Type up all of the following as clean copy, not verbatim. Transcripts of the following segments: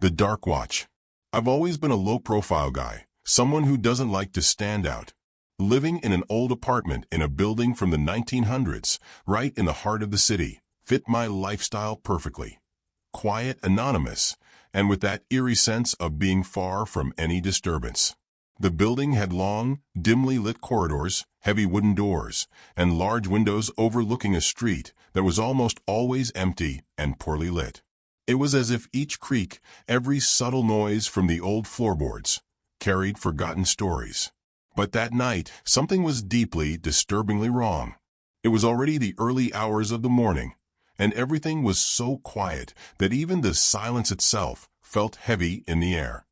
The Dark Watch. I've always been a low-profile guy, someone who doesn't like to stand out. Living in an old apartment in a building from the 1900s, right in the heart of the city, fit my lifestyle perfectly. Quiet, anonymous, and with that eerie sense of being far from any disturbance. The building had long, dimly lit corridors, heavy wooden doors, and large windows overlooking a street that was almost always empty and poorly lit. It was as if each creak, every subtle noise from the old floorboards, carried forgotten stories. But that night, something was deeply, disturbingly wrong. It was already the early hours of the morning, and everything was so quiet that even the silence itself felt heavy in the air.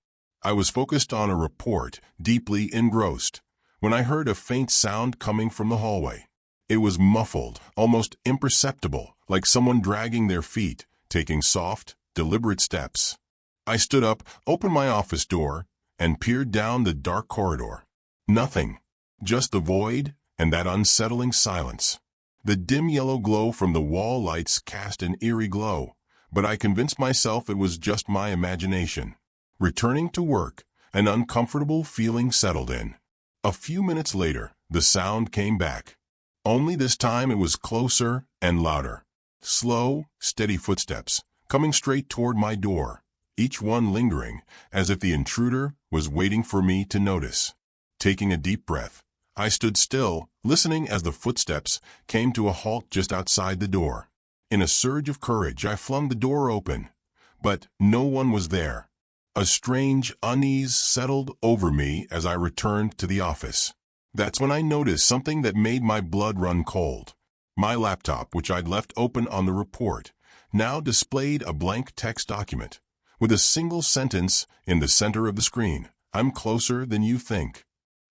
I was focused on a report, deeply engrossed, when I heard a faint sound coming from the hallway. It was muffled, almost imperceptible, like someone dragging their feet, taking soft, deliberate steps. I stood up, opened my office door, and peered down the dark corridor. Nothing. Just the void and that unsettling silence. The dim yellow glow from the wall lights cast an eerie glow, but I convinced myself it was just my imagination. Returning to work, an uncomfortable feeling settled in. A few minutes later, the sound came back. Only this time it was closer and louder. Slow, steady footsteps, coming straight toward my door, each one lingering, as if the intruder was waiting for me to notice. Taking a deep breath, I stood still, listening as the footsteps came to a halt just outside the door. In a surge of courage, I flung the door open, but no one was there. A strange unease settled over me as I returned to the office. That's when I noticed something that made my blood run cold. My laptop, which I'd left open on the report, now displayed a blank text document, with a single sentence in the center of the screen. "I'm closer than you think."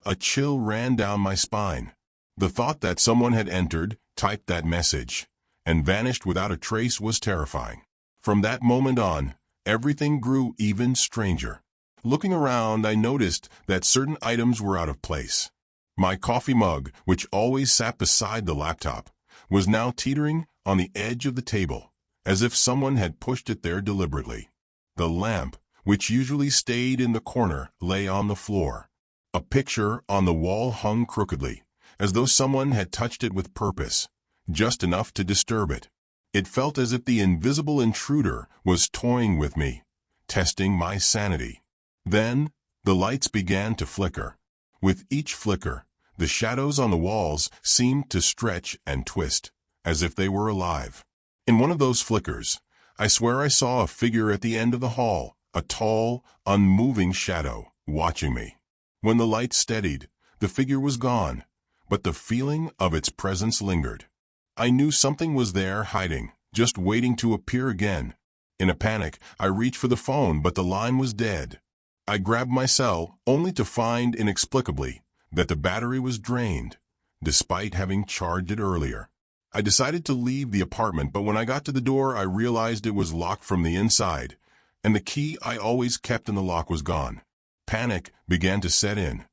A chill ran down my spine. The thought that someone had entered, typed that message, and vanished without a trace was terrifying. From that moment on, everything grew even stranger. Looking around, I noticed that certain items were out of place. My coffee mug, which always sat beside the laptop, was now teetering on the edge of the table, as if someone had pushed it there deliberately. The lamp, which usually stayed in the corner, lay on the floor. A picture on the wall hung crookedly, as though someone had touched it with purpose, just enough to disturb it. It felt as if the invisible intruder was toying with me, testing my sanity. Then, the lights began to flicker. With each flicker, the shadows on the walls seemed to stretch and twist, as if they were alive. In one of those flickers, I swear I saw a figure at the end of the hall, a tall, unmoving shadow, watching me. When the light steadied, the figure was gone, but the feeling of its presence lingered. I knew something was there hiding, just waiting to appear again. In a panic, I reached for the phone, but the line was dead. I grabbed my cell, only to find inexplicably that the battery was drained, despite having charged it earlier. I decided to leave the apartment, but when I got to the door, I realized it was locked from the inside, and the key I always kept in the lock was gone. Panic began to set in,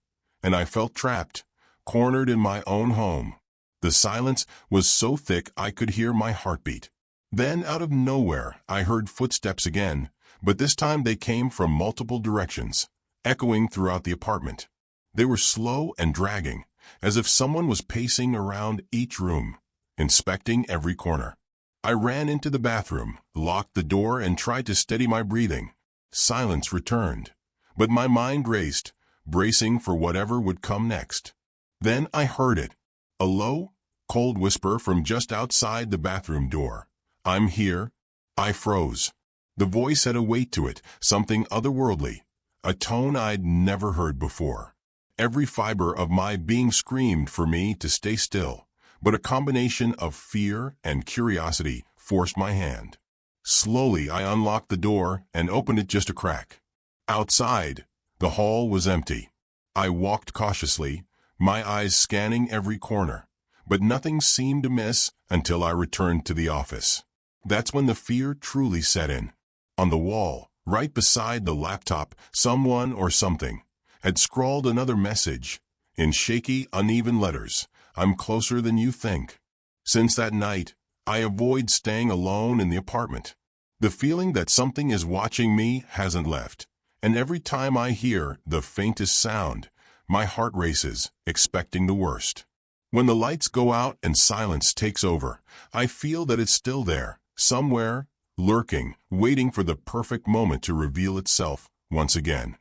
and I felt trapped, cornered in my own home. The silence was so thick I could hear my heartbeat. Then, out of nowhere, I heard footsteps again, but this time they came from multiple directions, echoing throughout the apartment. They were slow and dragging, as if someone was pacing around each room, inspecting every corner. I ran into the bathroom, locked the door, and tried to steady my breathing. Silence returned, but my mind raced, bracing for whatever would come next. Then I heard it, a low, cold whisper from just outside the bathroom door. "I'm here." I froze. The voice had a weight to it, something otherworldly, a tone I'd never heard before. Every fiber of my being screamed for me to stay still, but a combination of fear and curiosity forced my hand. Slowly, I unlocked the door and opened it just a crack. Outside, the hall was empty. I walked cautiously, my eyes scanning every corner, but nothing seemed amiss until I returned to the office. That's when the fear truly set in. On the wall, right beside the laptop, someone or something had scrawled another message, in shaky, uneven letters. "I'm closer than you think." Since that night, I avoid staying alone in the apartment. The feeling that something is watching me hasn't left, and every time I hear the faintest sound, my heart races, expecting the worst. When the lights go out and silence takes over, I feel that it's still there, somewhere, lurking, waiting for the perfect moment to reveal itself once again.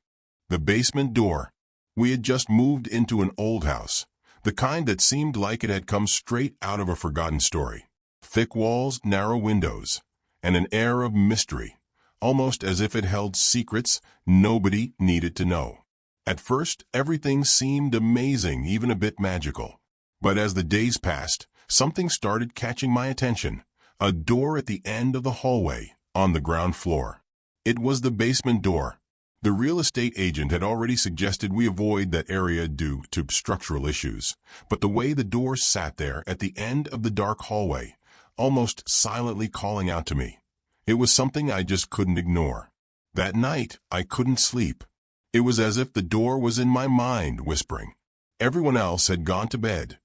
The basement door. We had just moved into an old house, the kind that seemed like it had come straight out of a forgotten story. Thick walls, narrow windows, and an air of mystery, almost as if it held secrets nobody needed to know. At first, everything seemed amazing, even a bit magical. But as the days passed, something started catching my attention. A door at the end of the hallway, on the ground floor. It was the basement door. The real estate agent had already suggested we avoid that area due to structural issues, but the way the door sat there at the end of the dark hallway, almost silently calling out to me, it was something I just couldn't ignore. That night, I couldn't sleep. It was as if the door was in my mind whispering. Everyone else had gone to bed,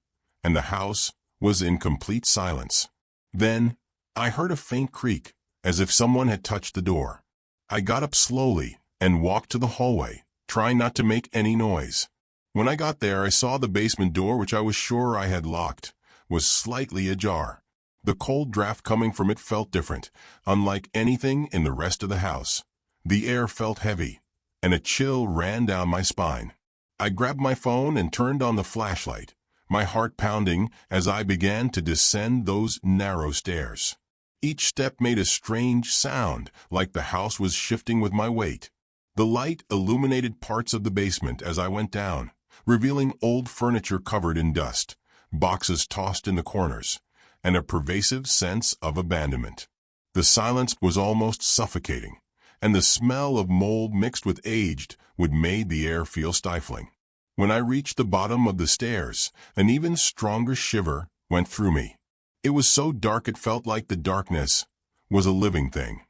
and the house was in complete silence. Then, I heard a faint creak, as if someone had touched the door. I got up slowly and walked to the hallway, trying not to make any noise. When I got there, I saw the basement door, which I was sure I had locked, was slightly ajar. The cold draft coming from it felt different, unlike anything in the rest of the house. The air felt heavy, and a chill ran down my spine. I grabbed my phone and turned on the flashlight, my heart pounding as I began to descend those narrow stairs. Each step made a strange sound, like the house was shifting with my weight. The light illuminated parts of the basement as I went down, revealing old furniture covered in dust, boxes tossed in the corners, and a pervasive sense of abandonment. The silence was almost suffocating, and the smell of mold mixed with aged wood made the air feel stifling. When I reached the bottom of the stairs, an even stronger shiver went through me. It was so dark it felt like the darkness was a living thing.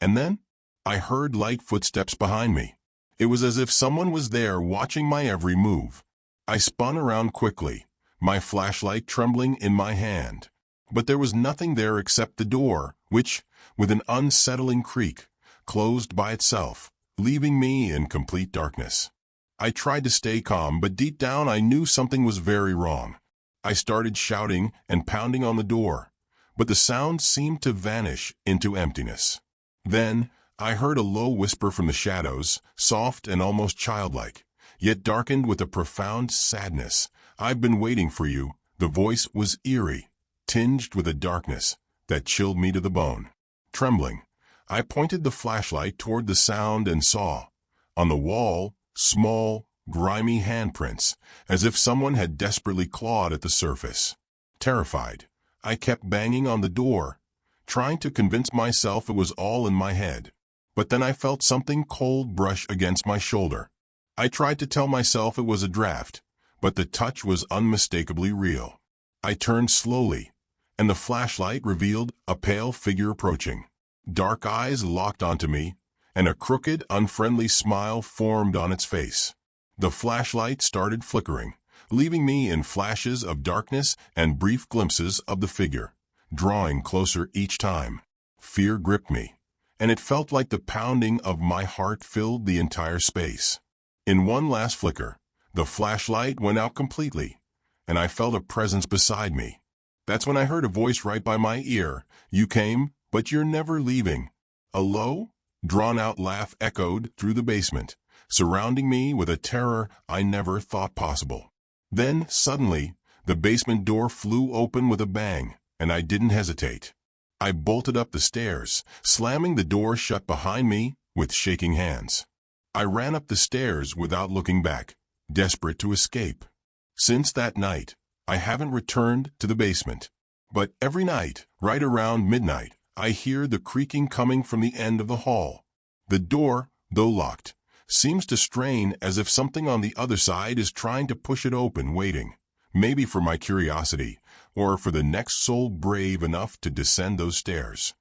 And then, I heard light footsteps behind me. It was as if someone was there watching my every move. I spun around quickly, my flashlight trembling in my hand. But there was nothing there except the door, which, with an unsettling creak, closed by itself, leaving me in complete darkness. I tried to stay calm, but deep down I knew something was very wrong. I started shouting and pounding on the door, but the sound seemed to vanish into emptiness. Then, I heard a low whisper from the shadows, soft and almost childlike, yet darkened with a profound sadness. "I've been waiting for you." The voice was eerie, tinged with a darkness that chilled me to the bone. Trembling, I pointed the flashlight toward the sound and saw, on the wall, small, grimy handprints, as if someone had desperately clawed at the surface. Terrified, I kept banging on the door, trying to convince myself it was all in my head. But then I felt something cold brush against my shoulder. I tried to tell myself it was a draft, but the touch was unmistakably real. I turned slowly, and the flashlight revealed a pale figure approaching. Dark eyes locked onto me, and a crooked, unfriendly smile formed on its face. The flashlight started flickering, leaving me in flashes of darkness and brief glimpses of the figure, drawing closer each time. Fear gripped me, and it felt like the pounding of my heart filled the entire space. In one last flicker, the flashlight went out completely, and I felt a presence beside me. That's when I heard a voice right by my ear. "You came, but you're never leaving." A low, drawn-out laugh echoed through the basement, surrounding me with a terror I never thought possible. Then, suddenly, the basement door flew open with a bang, and I didn't hesitate. I bolted up the stairs, slamming the door shut behind me with shaking hands. I ran up the stairs without looking back, desperate to escape. Since that night, I haven't returned to the basement. But every night, right around midnight, I hear the creaking coming from the end of the hall. The door, though locked, seems to strain as if something on the other side is trying to push it open, waiting, maybe for my curiosity, or for the next soul brave enough to descend those stairs.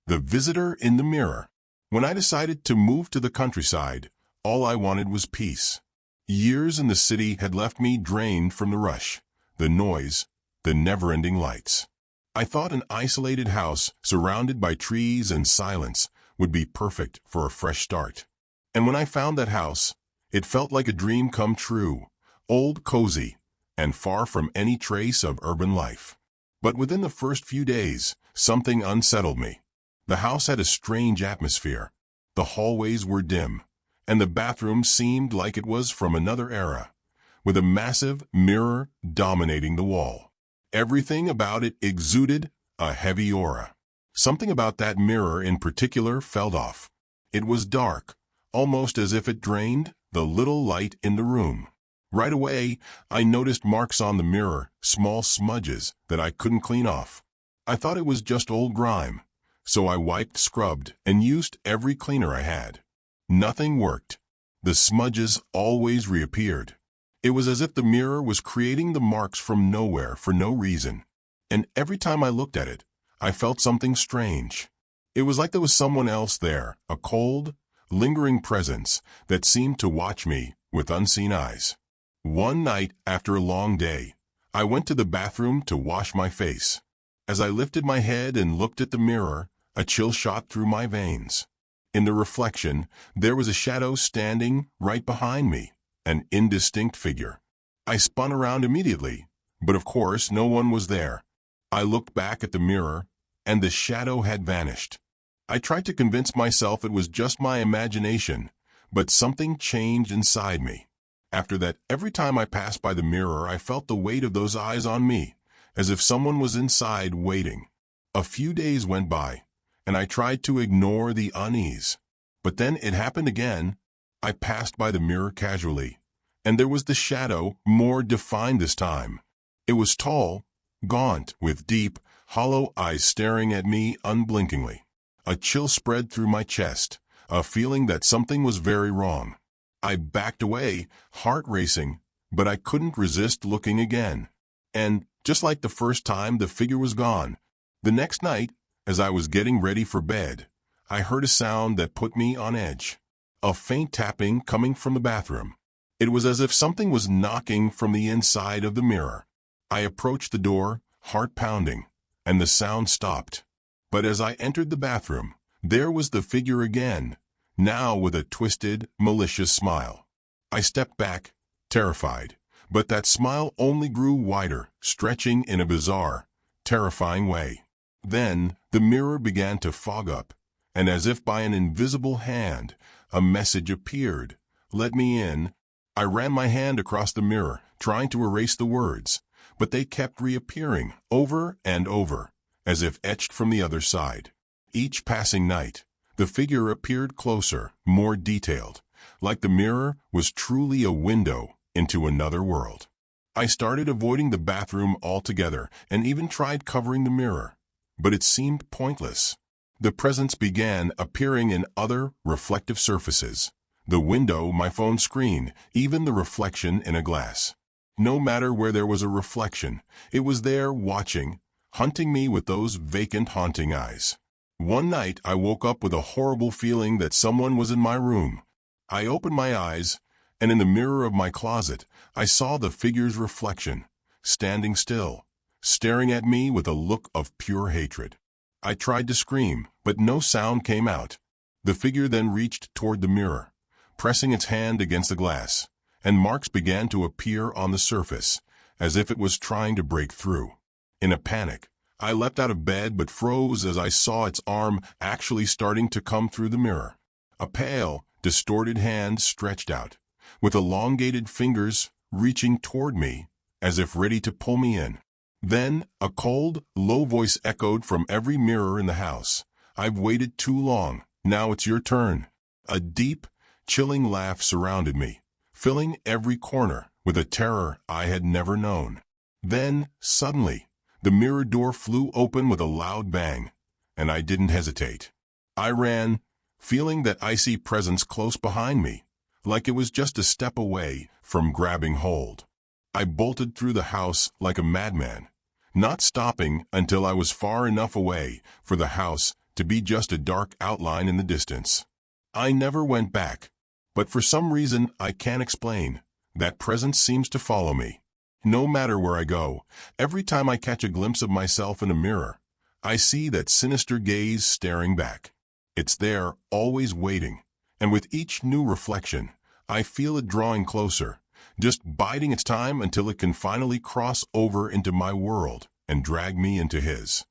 The visitor in the mirror. When I decided to move to the countryside, all I wanted was peace. Years in the city had left me drained from the rush, the noise, the never-ending lights. I thought an isolated house surrounded by trees and silence would be perfect for a fresh start. And when I found that house, it felt like a dream come true, old, cozy, and far from any trace of urban life. But within the first few days, something unsettled me. The house had a strange atmosphere. The hallways were dim, and the bathroom seemed like it was from another era, with a massive mirror dominating the wall. Everything about it exuded a heavy aura. Something about that mirror in particular felt off. It was dark, almost as if it drained the little light in the room. Right away, I noticed marks on the mirror, small smudges that I couldn't clean off. I thought it was just old grime, so I wiped, scrubbed, and used every cleaner I had. Nothing worked. The smudges always reappeared. It was as if the mirror was creating the marks from nowhere for no reason. And every time I looked at it, I felt something strange. It was like there was someone else there, a cold, lingering presence that seemed to watch me with unseen eyes. One night after a long day, I went to the bathroom to wash my face. As I lifted my head and looked at the mirror, a chill shot through my veins. In the reflection, there was a shadow standing right behind me, an indistinct figure. I spun around immediately, but of course no one was there. I looked back at the mirror, and the shadow had vanished. I tried to convince myself it was just my imagination, but something changed inside me. After that, every time I passed by the mirror, I felt the weight of those eyes on me, as if someone was inside waiting. A few days went by, and I tried to ignore the unease. But then it happened again. I passed by the mirror casually, and there was the shadow, more defined this time. It was tall, gaunt, with deep, hollow eyes staring at me unblinkingly. A chill spread through my chest, a feeling that something was very wrong. I backed away, heart racing, but I couldn't resist looking again. And, just like the first time, the figure was gone. The next night, as I was getting ready for bed, I heard a sound that put me on edge. A faint tapping coming from the bathroom. It was as if something was knocking from the inside of the mirror. I approached the door, heart pounding, and the sound stopped. But as I entered the bathroom, there was the figure again, now with a twisted, malicious smile. I stepped back, terrified, but that smile only grew wider, stretching in a bizarre, terrifying way. Then, the mirror began to fog up, and as if by an invisible hand, a message appeared. "Let me in." I ran my hand across the mirror, trying to erase the words, but they kept reappearing, over and over, as if etched from the other side. Each passing night, the figure appeared closer, more detailed, like the mirror was truly a window into another world. I started avoiding the bathroom altogether and even tried covering the mirror, but it seemed pointless. The presence began appearing in other reflective surfaces. The window, my phone screen, even the reflection in a glass. No matter where there was a reflection, it was there watching, hunting me with those vacant, haunting eyes. One night, I woke up with a horrible feeling that someone was in my room. I opened my eyes, and in the mirror of my closet, I saw the figure's reflection, standing still, staring at me with a look of pure hatred. I tried to scream, but no sound came out. The figure then reached toward the mirror, pressing its hand against the glass, and marks began to appear on the surface, as if it was trying to break through. In a panic, I leapt out of bed but froze as I saw its arm actually starting to come through the mirror. A pale, distorted hand stretched out, with elongated fingers reaching toward me, as if ready to pull me in. Then, a cold, low voice echoed from every mirror in the house. "I've waited too long. Now it's your turn." A deep, chilling laugh surrounded me, filling every corner with a terror I had never known. Then, suddenly, the mirror door flew open with a loud bang, and I didn't hesitate. I ran, feeling that icy presence close behind me, like it was just a step away from grabbing hold. I bolted through the house like a madman, not stopping until I was far enough away for the house to be just a dark outline in the distance. I never went back, but for some reason I can't explain, that presence seems to follow me. No matter where I go, every time I catch a glimpse of myself in a mirror, I see that sinister gaze staring back. It's there, always waiting, and with each new reflection, I feel it drawing closer, just biding its time until it can finally cross over into my world and drag me into his.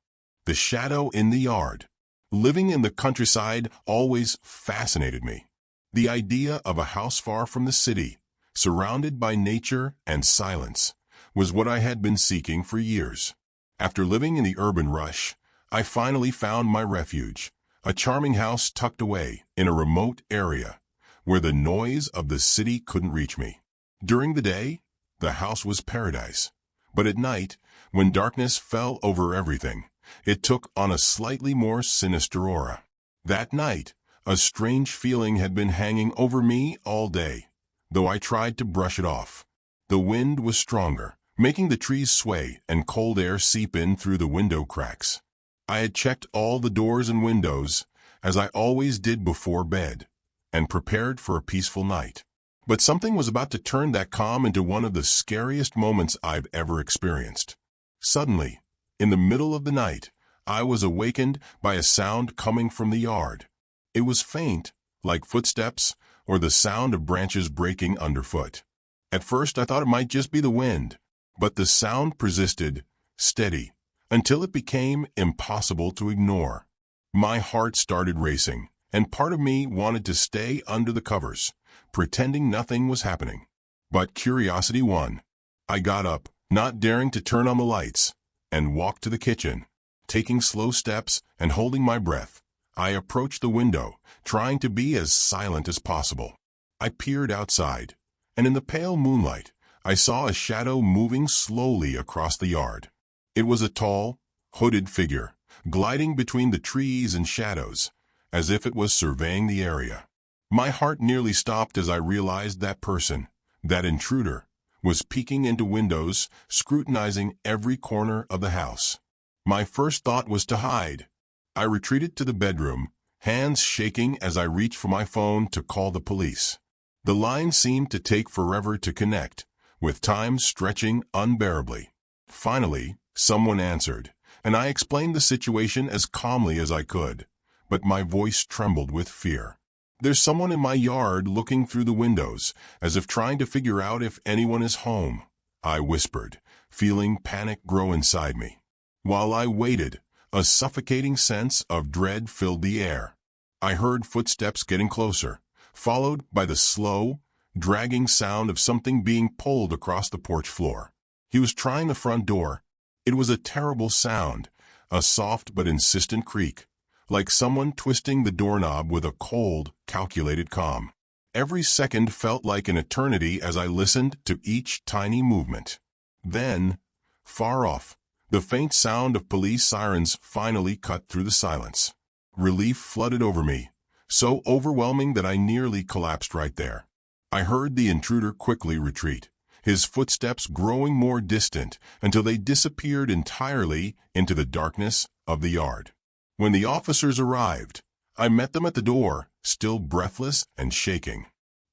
The shadow in the yard. Living in the countryside always fascinated me. The idea of a house far from the city, surrounded by nature and silence, was what I had been seeking for years. After living in the urban rush, I finally found my refuge, a charming house tucked away in a remote area where the noise of the city couldn't reach me. During the day, the house was paradise, but at night, when darkness fell over everything, it took on a slightly more sinister aura. That night, a strange feeling had been hanging over me all day, though I tried to brush it off. The wind was stronger, making the trees sway and cold air seep in through the window cracks. I had checked all the doors and windows, as I always did before bed, and prepared for a peaceful night. But something was about to turn that calm into one of the scariest moments I've ever experienced. Suddenly, in the middle of the night, I was awakened by a sound coming from the yard. It was faint, like footsteps or the sound of branches breaking underfoot. At first I thought it might just be the wind, but the sound persisted, steady, until it became impossible to ignore. My heart started racing, and part of me wanted to stay under the covers, pretending nothing was happening. But curiosity won. I got up, not daring to turn on the lights, and walked to the kitchen. Taking slow steps and holding my breath, I approached the window, trying to be as silent as possible. I peered outside, and in the pale moonlight, I saw a shadow moving slowly across the yard. It was a tall, hooded figure, gliding between the trees and shadows, as if it was surveying the area. My heart nearly stopped as I realized that person, that intruder, was peeking into windows, scrutinizing every corner of the house. My first thought was to hide. I retreated to the bedroom, hands shaking as I reached for my phone to call the police. The line seemed to take forever to connect, with time stretching unbearably. Finally, someone answered, and I explained the situation as calmly as I could, but my voice trembled with fear. "There's someone in my yard looking through the windows, as if trying to figure out if anyone is home," I whispered, feeling panic grow inside me. While I waited, a suffocating sense of dread filled the air. I heard footsteps getting closer, followed by the slow, dragging sound of something being pulled across the porch floor. He was trying the front door. It was a terrible sound, a soft but insistent creak, like someone twisting the doorknob with a cold, calculated calm. Every second felt like an eternity as I listened to each tiny movement. Then, far off, the faint sound of police sirens finally cut through the silence. Relief flooded over me, so overwhelming that I nearly collapsed right there. I heard the intruder quickly retreat, his footsteps growing more distant until they disappeared entirely into the darkness of the yard. When the officers arrived, I met them at the door, still breathless and shaking.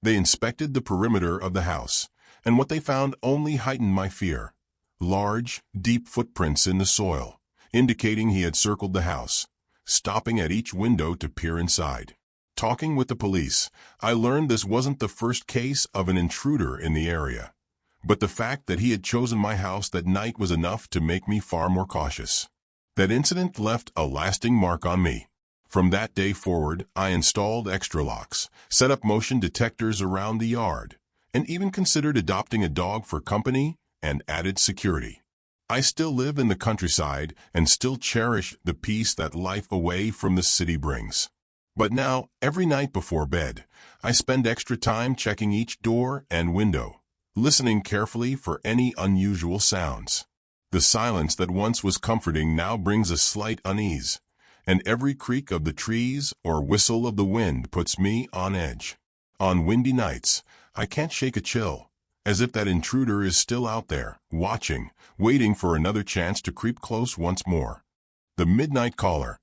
They inspected the perimeter of the house, and what they found only heightened my fear. Large, deep footprints in the soil, indicating he had circled the house, stopping at each window to peer inside. Talking with the police, I learned this wasn't the first case of an intruder in the area, but the fact that he had chosen my house that night was enough to make me far more cautious. That incident left a lasting mark on me. From that day forward, I installed extra locks, set up motion detectors around the yard, and even considered adopting a dog for company and added security. I still live in the countryside and still cherish the peace that life away from the city brings. But now, every night before bed, I spend extra time checking each door and window, listening carefully for any unusual sounds. The silence that once was comforting now brings a slight unease, and every creak of the trees or whistle of the wind puts me on edge. On windy nights, I can't shake a chill, as if that intruder is still out there, watching, waiting for another chance to creep close once more. The midnight caller.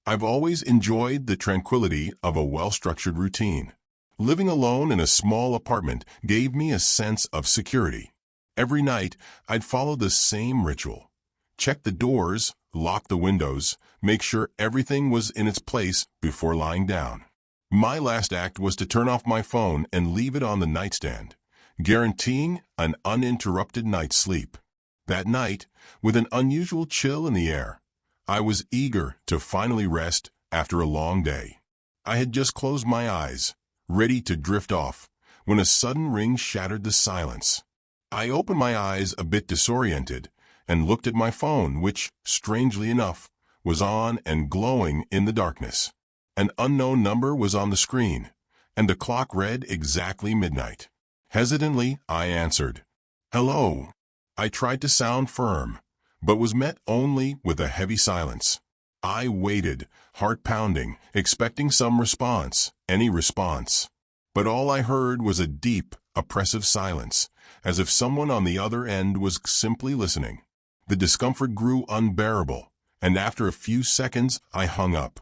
I've always enjoyed the tranquility of a well-structured routine. Living alone in a small apartment gave me a sense of security. Every night, I'd follow the same ritual. Check the doors, lock the windows, make sure everything was in its place before lying down. My last act was to turn off my phone and leave it on the nightstand, guaranteeing an uninterrupted night's sleep. That night, with an unusual chill in the air, I was eager to finally rest after a long day. I had just closed my eyes, ready to drift off, when a sudden ring shattered the silence. I opened my eyes a bit disoriented and looked at my phone, which, strangely enough, was on and glowing in the darkness. An unknown number was on the screen, and the clock read exactly midnight. Hesitantly, I answered, "Hello." I tried to sound firm, but was met only with a heavy silence. I waited, heart pounding, expecting some response, any response. But all I heard was a deep, oppressive silence, as if someone on the other end was simply listening. The discomfort grew unbearable, and after a few seconds, I hung up.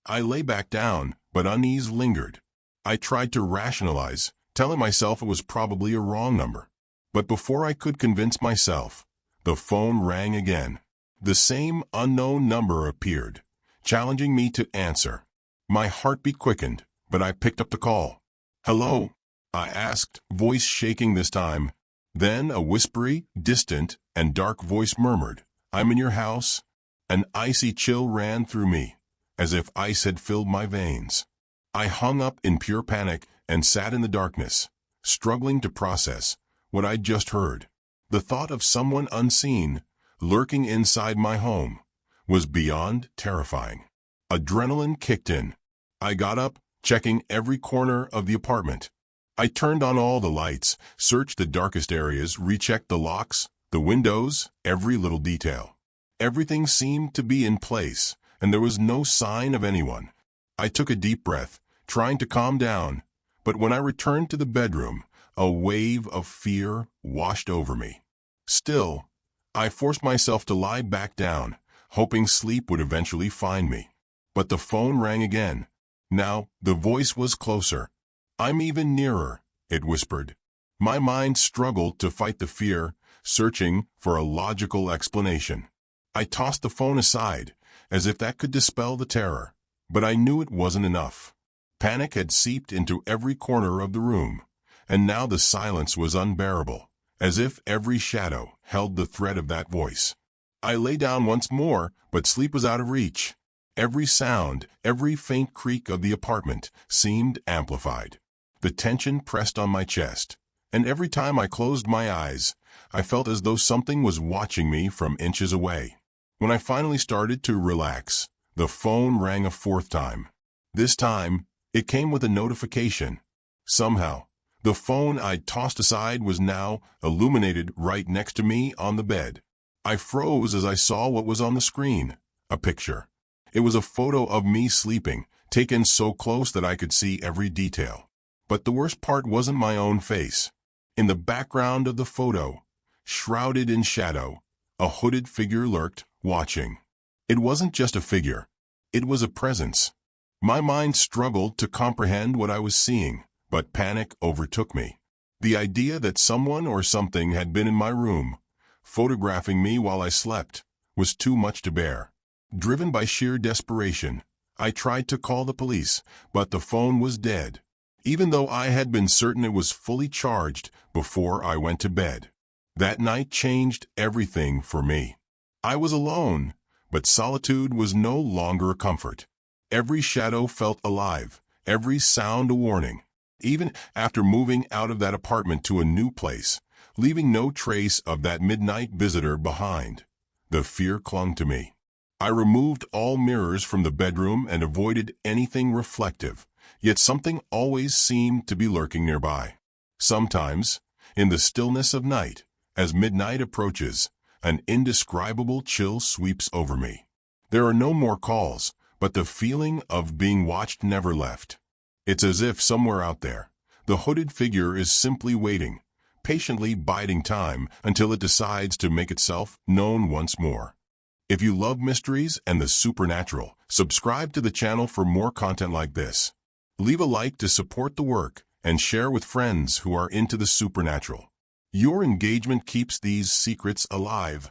I lay back down, but unease lingered. I tried to rationalize, telling myself it was probably a wrong number. But before I could convince myself, the phone rang again. The same unknown number appeared, challenging me to answer. My heartbeat quickened, but I picked up the call. "Hello?" I asked, voice shaking this time. Then a whispery, distant, and dark voice murmured, "I'm in your house." An icy chill ran through me, as if ice had filled my veins. I hung up in pure panic and sat in the darkness, struggling to process what I'd just heard. The thought of someone unseen, lurking inside my home, was beyond terrifying. Adrenaline kicked in. I got up, checking every corner of the apartment. I turned on all the lights, searched the darkest areas, rechecked the locks, the windows, every little detail. Everything seemed to be in place, and there was no sign of anyone. I took a deep breath, trying to calm down, but when I returned to the bedroom, a wave of fear washed over me. Still, I forced myself to lie back down, hoping sleep would eventually find me. But the phone rang again. Now, the voice was closer. "I'm even nearer," it whispered. My mind struggled to fight the fear, searching for a logical explanation. I tossed the phone aside, as if that could dispel the terror, but I knew it wasn't enough. Panic had seeped into every corner of the room, and now the silence was unbearable, as if every shadow held the threat of that voice. I lay down once more, but sleep was out of reach. Every sound, every faint creak of the apartment seemed amplified. The tension pressed on my chest, and every time I closed my eyes, I felt as though something was watching me from inches away. When I finally started to relax, the phone rang a fourth time. This time, it came with a notification. Somehow, the phone I'd tossed aside was now illuminated right next to me on the bed. I froze as I saw what was on the screen, a picture. It was a photo of me sleeping, taken so close that I could see every detail. But the worst part wasn't my own face. In the background of the photo, shrouded in shadow, a hooded figure lurked, watching. It wasn't just a figure. It was a presence. My mind struggled to comprehend what I was seeing, but panic overtook me. The idea that someone or something had been in my room, photographing me while I slept, was too much to bear. Driven by sheer desperation, I tried to call the police, but the phone was dead, even though I had been certain it was fully charged before I went to bed. That night changed everything for me. I was alone, but solitude was no longer a comfort. Every shadow felt alive, every sound a warning. Even after moving out of that apartment to a new place, leaving no trace of that midnight visitor behind, the fear clung to me. I removed all mirrors from the bedroom and avoided anything reflective, yet something always seemed to be lurking nearby. Sometimes, in the stillness of night, as midnight approaches, an indescribable chill sweeps over me. There are no more calls, but the feeling of being watched never left. It's as if somewhere out there, the hooded figure is simply waiting, patiently biding time until it decides to make itself known once more. If you love mysteries and the supernatural, subscribe to the channel for more content like this. Leave a like to support the work and share with friends who are into the supernatural. Your engagement keeps these secrets alive.